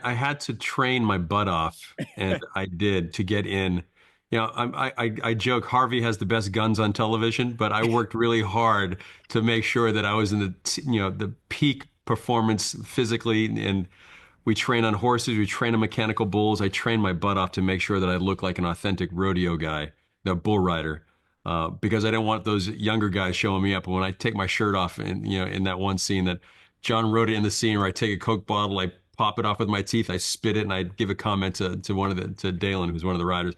I had to train my butt off, and I did to get in. I joke Harvey has the best guns on television, but I worked really hard to make sure that I was in the peak performance physically. And we train on horses, we train on mechanical bulls. I trained my butt off to make sure that I look like an authentic rodeo guy, the bull rider, because I didn't want those younger guys showing me up. And when I take my shirt off, and in that one scene that John wrote it in the scene where I take a Coke bottle, I pop it off with my teeth, I spit it, and I give a comment to Dalen, who's one of the riders.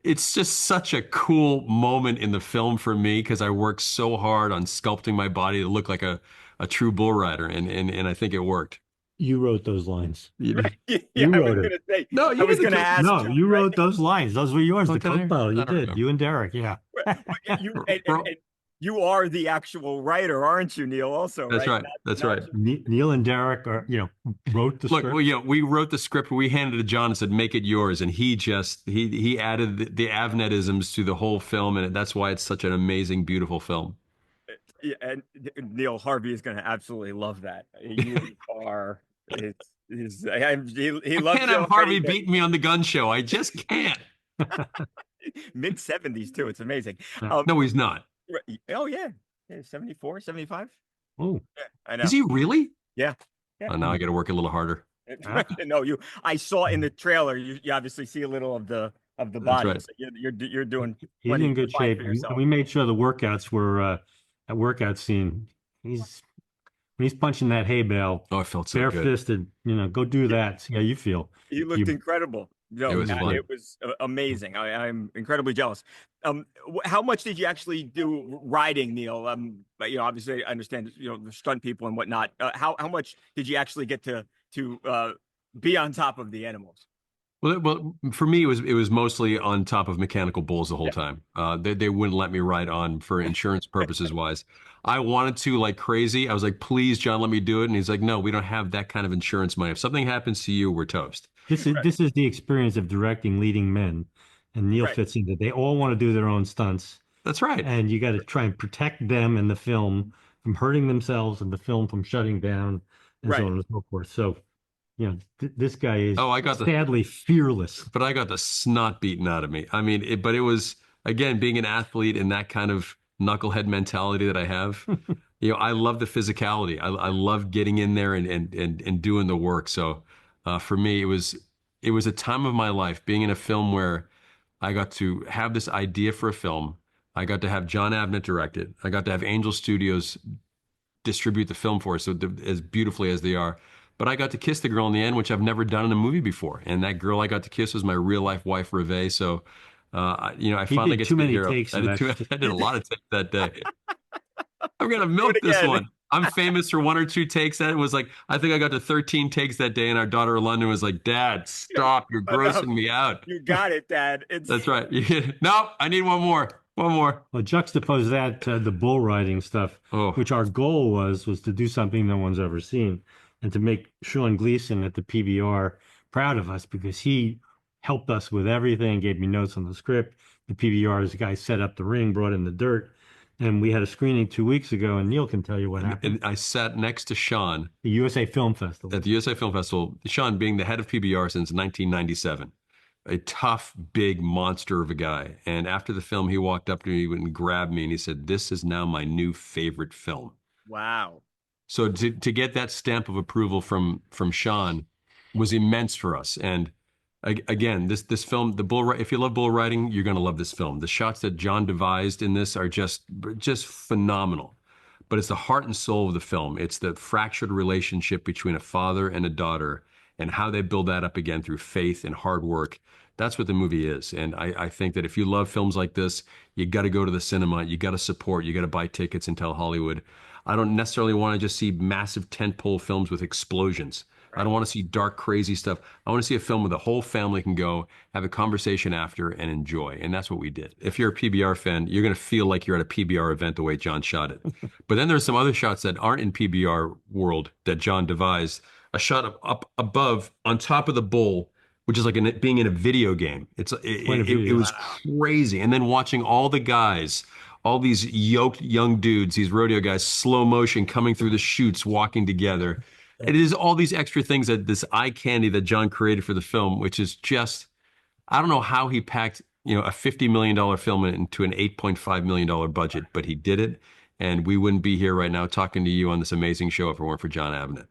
It's just such a cool moment in the film for me because I worked so hard on sculpting my body to look like a true bull rider, and I think it worked. You wrote those lines. Right. Yeah, You I was wrote it. gonna say. No, I you was did gonna the ask No, John, you right? wrote those lines. Those were yours. Oh, The did I? Coke bottle. You I don't did. remember. You and Derek. Yeah. But you are the actual writer, aren't you, Neil? Also, That's right? right. That's right. Neil and Derek are, wrote the Look, script. well, we wrote the script, we handed it to John and said, "Make it yours," and he added the Avnetisms to the whole film, and that's why it's such an amazing, beautiful film. Yeah, and Neil Harvey is gonna absolutely love that. You are. He I loves can't you have Harvey already. beating me on the gun show. I just can't. Mid 70s too. It's amazing. Yeah. Um, No, he's not. oh yeah, 74, 75. Oh, Yeah, I Is know. he really? Yeah. Yeah. Oh, now I got to work a little harder. ah, No, I saw in the trailer. You obviously see a little of the That's body. right. So you're doing he's plenty in good fine shape. for And yourself. we made sure the workouts were at workout scene. When he's punching that hay bale, Oh, I felt so good. bare-fisted, go do that. See how you feel. He looked You, incredible. It No, was fun. it was amazing. I'm incredibly jealous. How much did you actually do riding, Neil? But, obviously I understand, the stunt people and whatnot. How much did you actually get to be on top of the animals? Well, for me, it was mostly on top of mechanical bulls the whole Yeah, time. They wouldn't let me ride on for insurance purposes wise. I wanted to like crazy. I was like, please, John, let me do it. And he's like, no, we don't have that kind of insurance money. If something happens to you, we're toast. right, this is the experience of directing leading men, and Neil right, fits into. They all want to do their own stunts, That's right. and you got to try and protect them and the film from hurting themselves and the film from shutting down, and so right. on and so forth. So, this guy is Oh, sadly fearless. but I got the snot beaten out of me. I mean, but it was, again, being an athlete and that kind of knucklehead mentality that I have. I love the physicality. I love getting in there and doing the work. So, for me, it was a time of my life being in a film where I got to have this idea for a film. I got to have John Avnet direct it. I got to have Angel Studios distribute the film for us, so as beautifully as they are. But I got to kiss the girl in the end, which I've never done in a movie before. And that girl I got to kiss was my real life wife, Reve. So, I He finally did get too to be many hero. takes I of did that. too. I did a lot of takes that day. I'm gonna Do it milk this again. one. I'm famous for one or two takes. That was like, I think I got to 13 takes that day, and our daughter London was like, "Dad, stop! You're Enough. grossing me out." You got it, Dad. That's right. No, I need one more. One more. Well, juxtapose that to the bull riding stuff, Oh, which our goal was to do something no one's ever seen, and to make Sean Gleason at the PBR proud of us because he helped us with everything, gave me notes on the script. The PBR is the guy set up the ring, brought in the dirt, and we had a screening 2 weeks ago, and Neil can tell you what happened. and I sat next to Sean The USA Film Festival. at the USA Film Festival, Sean being the head of PBR since 1997, a tough, big monster of a guy. And after the film, he walked up to me and grabbed me and he said, "This is now my new favorite film." Wow. So to get that stamp of approval from Sean was immense for us. And again, this film, if you love bull riding, you're going to love this film. The shots that John devised in this are just phenomenal. But it's the heart and soul of the film. It's the fractured relationship between a father and a daughter and how they build that up again through faith and hard work. That's what the movie is. And I think that if you love films like this, you got to go to the cinema. You got to support. You got to buy tickets and tell Hollywood. I don't necessarily want to just see massive tentpole films with explosions. I don't want to see dark, crazy stuff. I want to see a film where the whole family can go, have a conversation after, and enjoy. And that's what we did. If you're a PBR fan, you're going to feel like you're at a PBR event the way John shot it. But then there's some other shots that aren't in PBR world that John devised. A shot up above, on top of the bull, which is like being in a video game. Point of It view. was crazy. And then watching all the guys, all these yoked young dudes, these rodeo guys, slow motion coming through the chutes, walking together. It is all these extra things, that this eye candy that John created for the film, which is just, I don't know how he packed, a $50 million film into an $8.5 million budget, but he did it. And we wouldn't be here right now talking to you on this amazing show if it weren't for John Avnet.